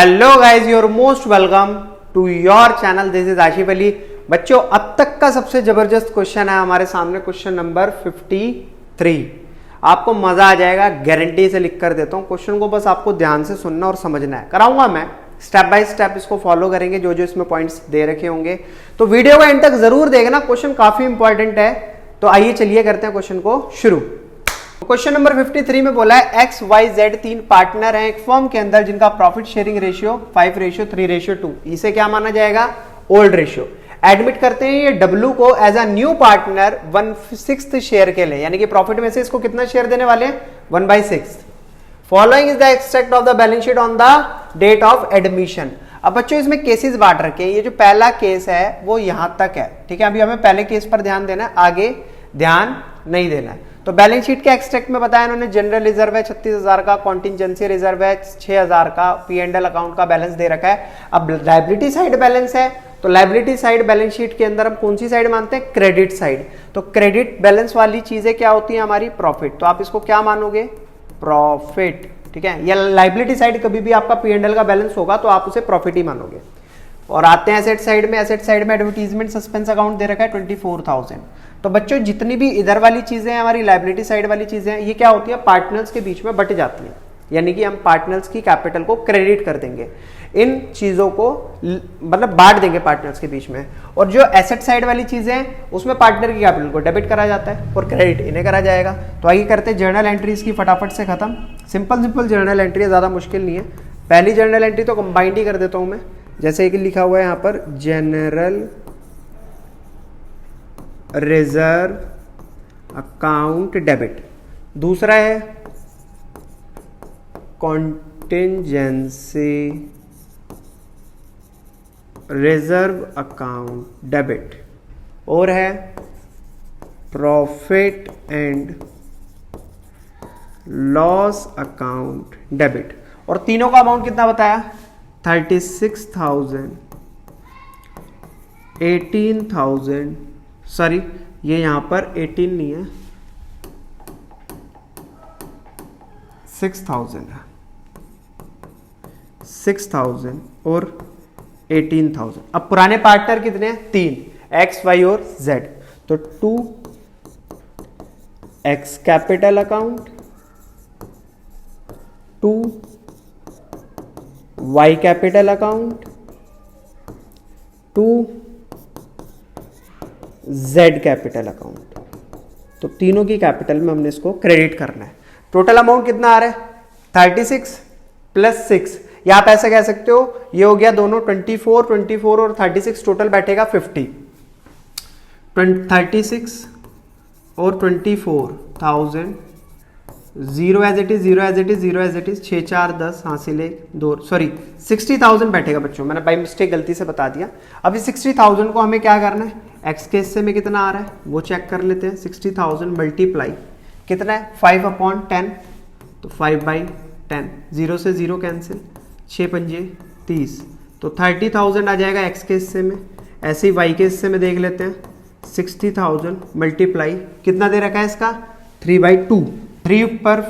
Hello guys, your most welcome to your channel. This is Ashif Ali. बच्चों, अब तक का सबसे जबरदस्त क्वेश्चन है हमारे सामने, क्वेश्चन नंबर 53। आपको मजा आ जाएगा, गारंटी से लिख कर देता हूं। क्वेश्चन को बस आपको ध्यान से सुनना और समझना है। कराऊंगा मैं स्टेप बाय स्टेप, इसको फॉलो करेंगे जो जो इसमें पॉइंट्स दे रखे होंगे। तो वीडियो को एंड तक जरूर देखना, क्वेश्चन काफी इंपॉर्टेंट है। तो आइए चलिए करते हैं क्वेश्चन को शुरू। क्वेश्चन नंबर 53 में बोला है एक्स वाई जेड तीन पार्टनर हैं एक फर्म के अंदर जिनका प्रॉफिट शेयरिंग रेशियो 5:3:2। इसे क्या माना जाएगा? Old ratio. एडमिट करते हैं ये डब्ल्यू को as a new partner 1/6 share के लिए, यानी कि प्रॉफिट में से इसको कितना शेयर देने वाले हैं? 1/6। Following is the extract of the balance sheet on the date of admission. अब बच्चों इसमें केसेस बांट रखे हैं। ये जो पहला केस है वो यहां तक है, ठीक है। अभी हमें पहले केस पर ध्यान देना है, आगे ध्यान नहीं देना है। तो बैलेंस शीट के एक्सट्रैक्ट में बताया इन्होंने, जनरल रिजर्व है 36,000 का, कॉन्टिजेंसी रिजर्व है 6,000 का, P&L अकाउंट का बैलेंस दे रखा है। अब लायबिलिटी साइड बैलेंस है, तो लायबिलिटी साइड बैलेंस शीट के अंदर हम कौन सी साइड मानते हैं? Credit side. तो क्रेडिट बैलेंस वाली चीजें क्या होती है? हमारी प्रॉफिट। तो आप इसको क्या मानोगे? प्रॉफिट, ठीक है। या लायबिलिटी साइड कभी भी आपका P&L का बैलेंस होगा तो आप उसे प्रॉफिट ही मानोगे। और आते हैं एसेट साइड में। एसेट साइड में एडवर्टीजमेंट सस्पेंस अकाउंट दे रखा है 24,000। तो बच्चों जितनी भी इधर वाली चीजें हैं, हमारी लायबिलिटी साइड वाली चीजें हैं, ये क्या होती है? पार्टनर्स के बीच में बट जाती हैं, यानी कि हम पार्टनर्स की कैपिटल को क्रेडिट कर देंगे। इन चीजों को मतलब बांट देंगे पार्टनर्स के बीच में। और जो एसेट साइड वाली चीजें हैं उसमें पार्टनर की कैपिटल को डेबिट करा जाता है और क्रेडिट इन्हें करा जाएगा। तो आइए करते हैं जर्नल एंट्रीज की फटाफट से खत्म। सिंपल जर्नल एंट्री है, ज्यादा मुश्किल नहीं है। पहली जर्नल एंट्री तो कंबाइंड ही कर देता हूं मैं, जैसे कि लिखा हुआ है यहां पर जनरल रिजर्व अकाउंट डेबिट। दूसरा है कॉन्टिजेंसी रिजर्व अकाउंट डेबिट, और है profit and loss account debit. और तीनों का अमाउंट कितना बताया? 36,000, 18,000, सॉरी ये यहां पर 18 नहीं है, 6,000 है, 6,000 और 18,000। अब पुराने पार्टनर कितने हैं? 3, एक्स वाई और जेड। तो 2 X capital account, 2 Y capital account, 2 Z capital account. तो तीनों की कैपिटल में हमने इसको क्रेडिट करना है। टोटल अमाउंट कितना आ रहा है? 36 + 6, या आप ऐसा कह सकते हो ये हो गया दोनों 24 और 36, टोटल बैठेगा 50। 36 और 24,000, 0 as it is, 0 as it is, 0 as it is, 6 4 10 हासिल 1 2, सॉरी 60,000 बैठेगा बच्चों, मैंने बाई मिस्टेक गलती से बता दिया। अभी 60,000 को हमें क्या करना है? एक्स के हिस्से में कितना आ रहा है वो चेक कर लेते हैं। 60,000 मल्टीप्लाई कितना है? 5/10, तो 5/10, 0 से 0 कैंसिल, 6 पंजे 30, तो 30,000 आ जाएगा एक्स के हिस्से में। ऐसे ही वाई के हिस्से में देख लेते हैं। 60,000 मल्टीप्लाई कितना दे रखा है इसका? 3/2, 3 पर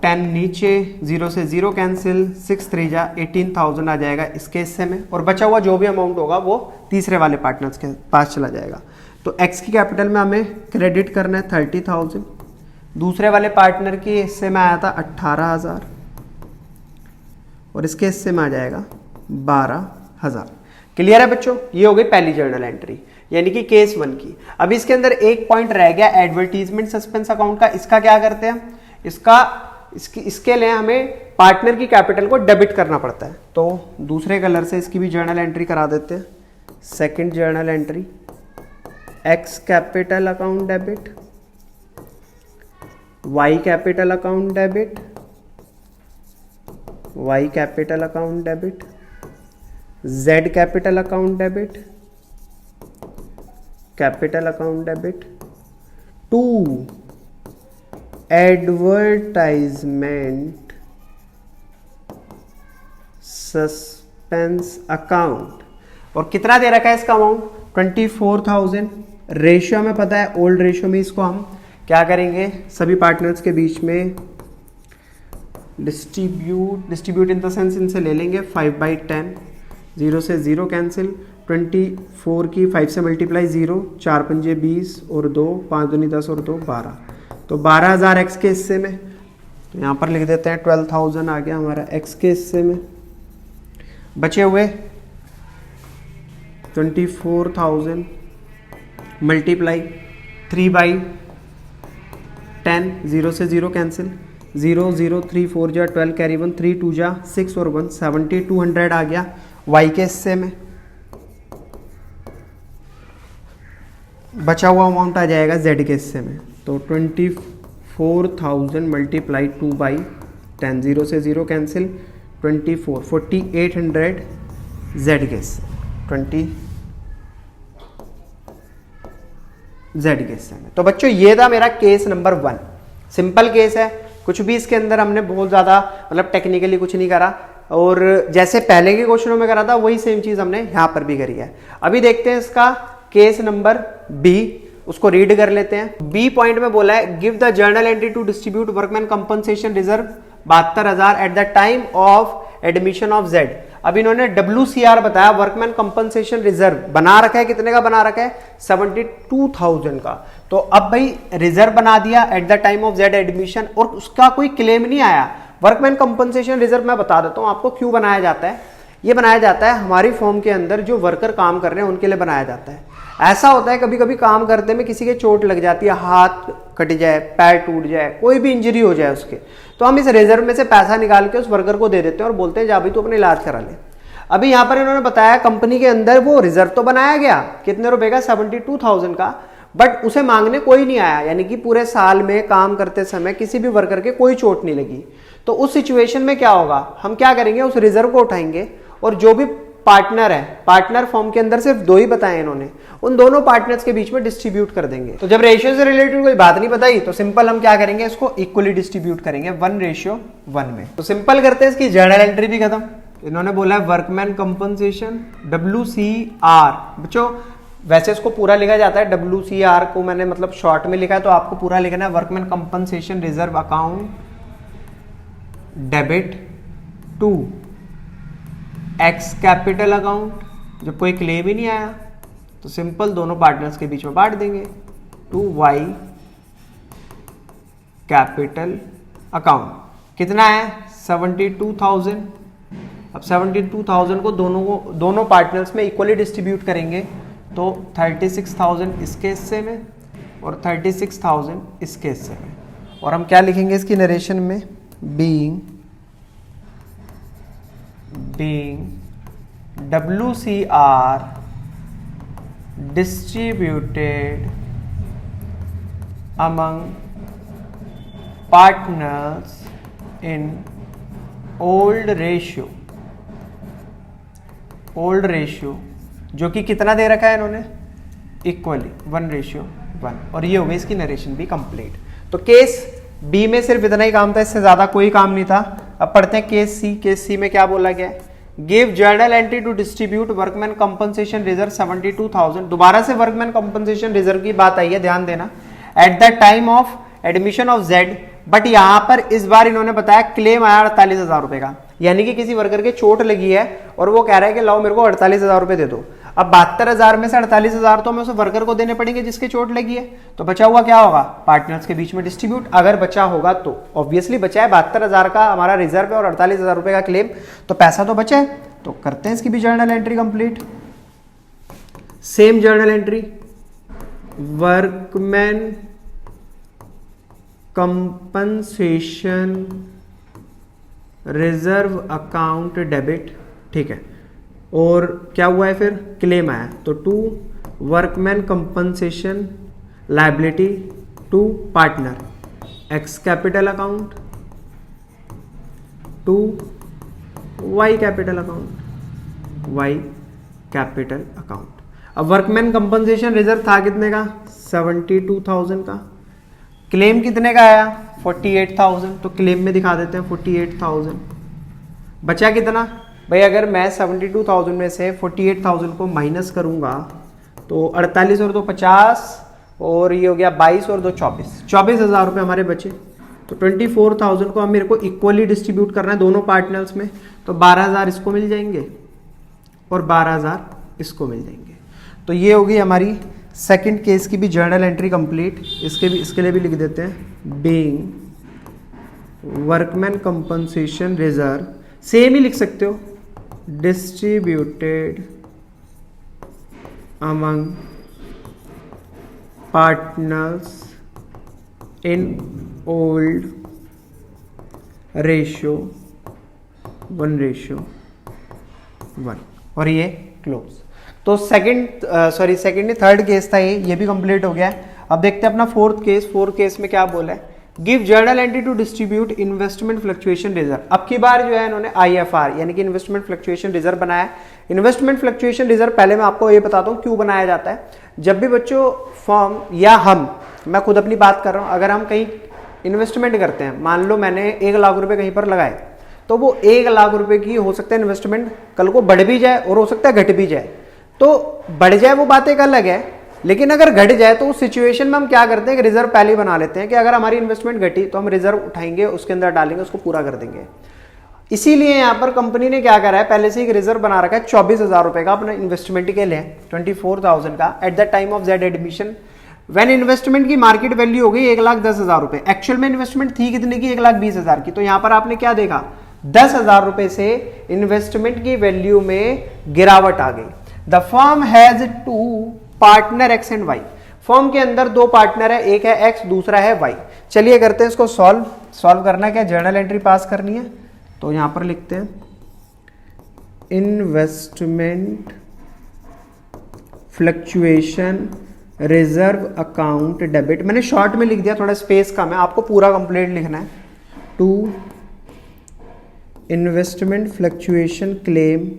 10 नीचे, 0 से 0 कैंसिल, 6 3 जा 18,000 आ जाएगा इसके हिस्से में। और बचा हुआ जो भी अमाउंट होगा वो तीसरे वाले पार्टनर्स के पास चला जाएगा। तो एक्स की कैपिटल में हमें क्रेडिट करना है 30,000। दूसरे वाले पार्टनर के हिस्से में आया था 18,000 और इसके हिस्से में आ जाएगा 12,000। क्लियर है बच्चों? ये हो गई पहली जर्नल एंट्री, यानी कि केस 1 की। अभी इसके अंदर एक पॉइंट रह गया एडवर्टीजमेंट सस्पेंस अकाउंट का। इसका क्या करते हैं? इसके लिए हमें पार्टनर की कैपिटल को डेबिट करना पड़ता है। तो दूसरे कलर से इसकी भी जर्नल एंट्री करा देते हैं। Second journal entry, X capital account debit, Y capital account debit, Y capital account debit, Z capital account debit, capital account debit. 2 advertisement suspense account. और कितना दे रखा है इसका अमाउंट? 24,000। रेशियो हमें पता है, ओल्ड रेशियो में इसको हम क्या करेंगे? सभी पार्टनर्स के बीच में डिस्ट्रीब्यूट इन द सेंस इनसे ले लेंगे 5/10, 0 से 0 कैंसिल, 24 की 5 से मल्टीप्लाई 0, 4 पंजे 20 और 2, 5 दूनी 10 और 2 12, तो 12,000 एक्स के हिस्से में। तो यहाँ पर लिख देते हैं 12,000 आ गया हमारा एक्स के हिस्से में। बचे हुए 24,000 मल्टीप्लाई 3/10, 0 से 0 कैंसिल, 0 0 3 4 जा 12 कैरी 1, 3 2 जा 6 और 1 7200 आ गया वाई के हिस्से में। बचा हुआ अमाउंट आ जाएगा जेड के हिस्से में। तो 24,000 मल्टीप्लाई 2/10, 0 से 0 कैंसिल, 4800 जेड के हिस्से, 20 जेड के हिस्से में। तो बच्चों ये था मेरा केस नंबर 1। सिंपल केस है, कुछ भी इसके अंदर हमने बहुत ज़्यादा मतलब टेक्निकली कुछ नहीं करा, और जैसे पहले के क्वेश्चनों में करा था वही सेम चीज़ हमने यहाँ पर भी करी है। अभी देखते हैं इसका केस नंबर बी, उसको रीड कर लेते हैं। बी पॉइंट में बोला है give the journal entry to distribute workman compensation reserve 72,000 at the time of admission of Z. अब इन्होंने WCR बताया, वर्कमैन कंपनसेशन रिजर्व बना रखा है, कितने का बना रखा है 72,000 का। तो अब भाई रिजर्व बना दिया eight the time of Z admission, और उसका कोई क्लेम नहीं आया। वर्कमैन कंपनसेशन रिजर्व मैं बता देता हूं आपको क्यों बनाया जाता है। ये बनाया जाता है हमारी फॉर्म के अंदर जो वर्कर काम कर रहे हैं उनके लिए बनाया जाता है। ऐसा होता है कभी कभी काम करते में किसी के चोट लग जाती है, हाथ कट जाए, पैर टूट जाए, कोई भी इंजरी हो जाए उसके, तो हम इस रिजर्व में से पैसा निकाल के उस वर्कर को दे देते हैं और बोलते हैं जा भाई तू अपने इलाज करा ले। अभी यहाँ पर इन्होंने बताया कंपनी के अंदर वो रिजर्व तो बनाया गया, कितने रुपए का 72,000 का, बट उसे मांगने कोई नहीं आया, यानी कि पूरे साल में काम करते समय किसी भी वर्कर के कोई चोट नहीं लगी। तो उस सिचुएशन में क्या होगा, हम क्या करेंगे उस रिजर्व को उठाएंगे और जो भी पार्टनर है, पार्टनर फॉर्म के अंदर सिर्फ 2 ही बताए इन्होंने, उन दोनों पार्टनर्स के बीच में डिस्ट्रीब्यूट कर देंगे। तो जब रेशियो से रिलेटेड कोई बात नहीं बताई तो सिंपल हम क्या करेंगे, इसको इक्वली डिस्ट्रीब्यूट करेंगे 1:1 में। तो सिंपल करते हैं, इसकी जर्नल एंट्री भी खत्म। इन्होंने बोला है वर्कमैन कंपनसेशन WCR। बच्चों वैसे इसको पूरा लिखा जाता है, WCR को मैंने मतलब शॉर्ट में लिखा है, तो आपको पूरा लिखना है workman compensation reserve account debit to X capital account. जब कोई क्लेम ही नहीं आया तो सिंपल दोनों पार्टनर्स के बीच में बांट देंगे, टू वाई कैपिटल अकाउंट। कितना है 72,000। अब 72,000 को दोनों पार्टनर्स में इक्वली डिस्ट्रीब्यूट करेंगे, तो 36,000 इसके हिस्से में और 36,000 इसके हिस्से में। और हम क्या लिखेंगे इसकी नरेशन में, being WCR distributed among partners in old ratio, जो कि कितना दे रखा है इन्होंने इक्वली 1:1। और ये हो गई इसकी नरेशन भी कंप्लीट। तो केस बी में सिर्फ इतना ही काम था, इससे ज्यादा कोई काम नहीं था। अब पढ़ते हैं केस सी। केस सी में क्या बोला गया है, give journal entry to distribute workman compensation reserve 72,000। दोबारा से वर्कमैन कंपनसेशन रिजर्व की बात आई है, ध्यान देना, eight the time of admission of Z. But यहां पर इस बार इन्होंने बताया क्लेम आया 48,000 रुपए का, यानी कि किसी वर्कर के चोट लगी है और वो कह रहा है कि लाओ मेरे को 48,000 रुपए दे दो। अब 72,000 में से 48,000 तो हमें उस वर्कर को देने पड़ेंगे जिसके चोट लगी है, तो बचा हुआ क्या होगा, पार्टनर्स के बीच में डिस्ट्रीब्यूट। अगर बचा होगा तो ऑब्वियसली बचा है 72,000 का हमारा रिजर्व है और 48,000 रुपए का क्लेम, तो पैसा तो बचा है। तो करते हैं इसकी भी journal entry complete. Same journal entry, workman compensation reserve account debit, ठीक है। और क्या हुआ है फिर, क्लेम आया, तो to workman compensation liability to partner X capital account to Y capital account, Y capital account. अब वर्कमैन कंपनसेशन रिजर्व था कितने का, 72,000 का। क्लेम कितने का आया, 48,000, तो क्लेम में दिखा देते हैं 48,000। बचा कितना भाई, अगर मैं 72,000 में से 48,000 को माइनस करूंगा तो 48 और 2 50, और ये हो गया 22 और 2 24, 24,000 रुपये हमारे बचे। तो 24,000 को अब मेरे को इक्वली डिस्ट्रीब्यूट करना है दोनों पार्टनर्स में, तो 12,000 इसको मिल जाएंगे और 12,000 इसको मिल जाएंगे। तो ये होगी हमारी सेकंड केस की भी जर्नल एंट्री कंप्लीट। इसके लिए भी लिख देते हैं being workman compensation reserve, same ही लिख सकते हो, distributed among partners in old ratio 1:1 और ये क्लोज। तो थर्ड केस था ये भी कंप्लीट हो गया है। अब देखते हैं अपना फोर्थ केस में क्या बोला है, give journal entry to distribute investment fluctuation reserve. अब की बार जो है इन्होंने IFR यानी कि इन्वेस्टमेंट फ्लक्चुएशन रिजर्व बनाया। इन्वेस्टमेंट फ्लक्चुएशन रिजर्व पहले मैं आपको ये बताता हूँ क्यों बनाया जाता है। जब भी बच्चों फर्म या मैं खुद अपनी बात कर रहा हूँ, अगर हम कहीं इन्वेस्टमेंट करते हैं, मान लो मैंने 1 लाख रुपए कहीं पर लगाए, तो वो 1 लाख रुपए की हो सकता है इन्वेस्टमेंट कल को बढ़ भी जाए और हो सकता है घट भी जाए। तो बढ़ जाए वो बात एक अलग है, लेकिन अगर घट जाए तो उस सिचुएशन में हम क्या करते हैं कि रिजर्व पहले ही बना लेते हैं कि अगर हमारी इन्वेस्टमेंट घटी तो हम रिजर्व उठाएंगे, उसके अंदर डालेंगे, उसको पूरा कर देंगे। इसीलिए यहाँ पर कंपनी ने क्या करा है, पहले से एक रिजर्व बना रखा है 24,000 रुपए का अपना इन्वेस्टमेंट के लिए, 24,000 का at the time of Z admission. When investment की मार्केट वैल्यू हो गई 1,10,000 रुपए, एक्चुअल में इन्वेस्टमेंट थी कितने की, 1,20,000 की। तो यहाँ पर आपने क्या देखा, 10,000 रुपए से इन्वेस्टमेंट की वैल्यू में गिरावट आ गई। The firm has 2 partner X and Y। Firm के अंदर 2 पार्टनर है, एक है X दूसरा है Y। चलिए करते हैं इसको सॉल्व करना क्या, जर्नल एंट्री पास करनी है। तो यहां पर लिखते हैं investment fluctuation reserve account debit. मैंने शॉर्ट में लिख दिया, थोड़ा स्पेस कम है, आपको पूरा कंप्लीट लिखना है। To investment fluctuation claim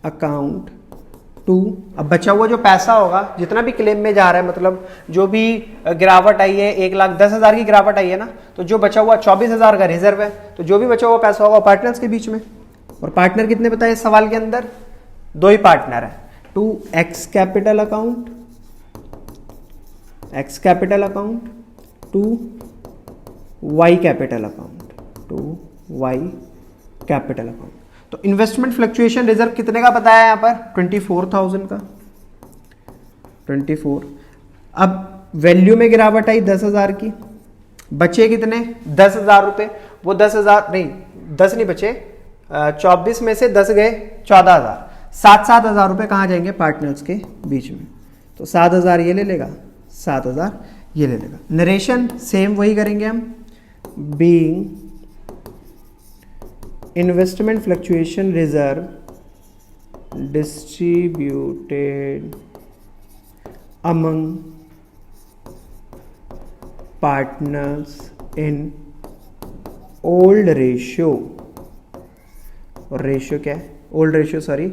account to. अब बचा हुआ जो पैसा होगा, जितना भी क्लेम में जा रहा है, मतलब जो भी गिरावट आई है, 1,10,000 की गिरावट आई है ना, तो जो बचा हुआ 24,000 का रिजर्व है, तो जो भी बचा हुआ पैसा होगा पार्टनर्स के बीच में। और पार्टनर कितने बताए इस सवाल के अंदर, 2 ही पार्टनर है। To X capital account to Y capital account. तो इन्वेस्टमेंट फ्लक्चुएशन रिजर्व कितने का बताया यहां पर, 24,000 का, 24। अब वैल्यू में गिरावट आई 10,000 की, बचे कितने 10,000 रुपए, वो 10,000 नहीं, 10 नहीं बचे, 24 में से 10 गए 14,000, 7,000 रुपए कहां जाएंगे, पार्टनर्स के बीच में। तो 7,000 ये ले लेगा, 7,000 ये ले लेगा। नरेशन सेम वही करेंगे हम, being investment fluctuation reserve distributed among partners in old ratio. और रेशियो क्या है, old ratio sorry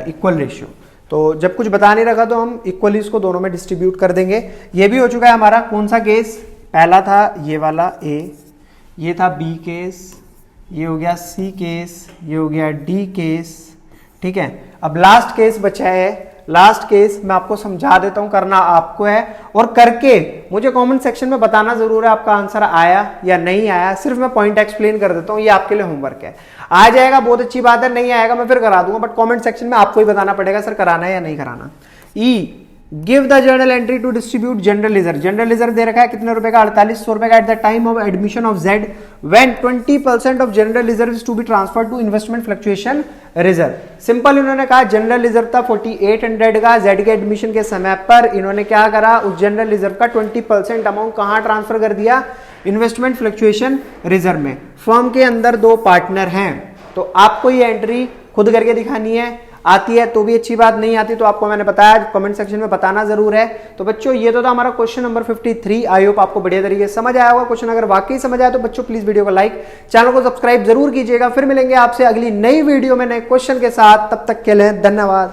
equal ratio. तो जब कुछ बता नहीं रखा तो हम इक्वली इसको दोनों में डिस्ट्रीब्यूट कर देंगे। ये भी हो चुका है हमारा कौन सा केस, पहला था ये वाला A, ये था B केस, ये हो गया C केस, ये हो गया D केस, ठीक है। अब लास्ट केस बचा है, लास्ट केस मैं आपको समझा देता हूं, करना आपको है, और करके मुझे कमेंट सेक्शन में बताना जरूर है आपका आंसर आया या नहीं आया। सिर्फ मैं पॉइंट एक्सप्लेन कर देता हूं, ये आपके लिए होमवर्क है। आ जाएगा बहुत अच्छी बात है, नहीं आएगा मैं फिर करा दूंगा, बट कमेंट सेक्शन में आपको ही बताना पड़ेगा सर कराना है या नहीं कराना। E give the journal entry to distribute general reserve. General reserve दे रखा है कितने रुपए का, 4800 रुपए का at the time of admission of z when 20% of general reserve is to be transfer to investment fluctuation reserve. Simple इन्होंने कहा जनरल रिजर्व था 4800 का, जेड के एडमिशन के समय पर इन्होंने क्या करा, उस जनरल रिजर्व का 20% अमाउंट कहां ट्रांसफर कर दिया, इन्वेस्टमेंट फ्लक्चुएशन रिजर्व में। फर्म के अंदर 2 पार्टनर हैं, तो आपको ये एंट्री खुद करके दिखानी है। आती है तो भी अच्छी बात, नहीं आती तो आपको मैंने बताया कमेंट सेक्शन में बताना जरूर है। तो बच्चों ये तो था हमारा क्वेश्चन नंबर 53। आई होप आपको बढ़िया तरीके से समझ आया होगा क्वेश्चन। अगर वाकई समझ आया तो बच्चों प्लीज वीडियो को लाइक, चैनल को सब्सक्राइब जरूर कीजिएगा। फिर मिलेंगे आपसे अगली नई वीडियो में नए क्वेश्चन के साथ, तब तक के लिए धन्यवाद।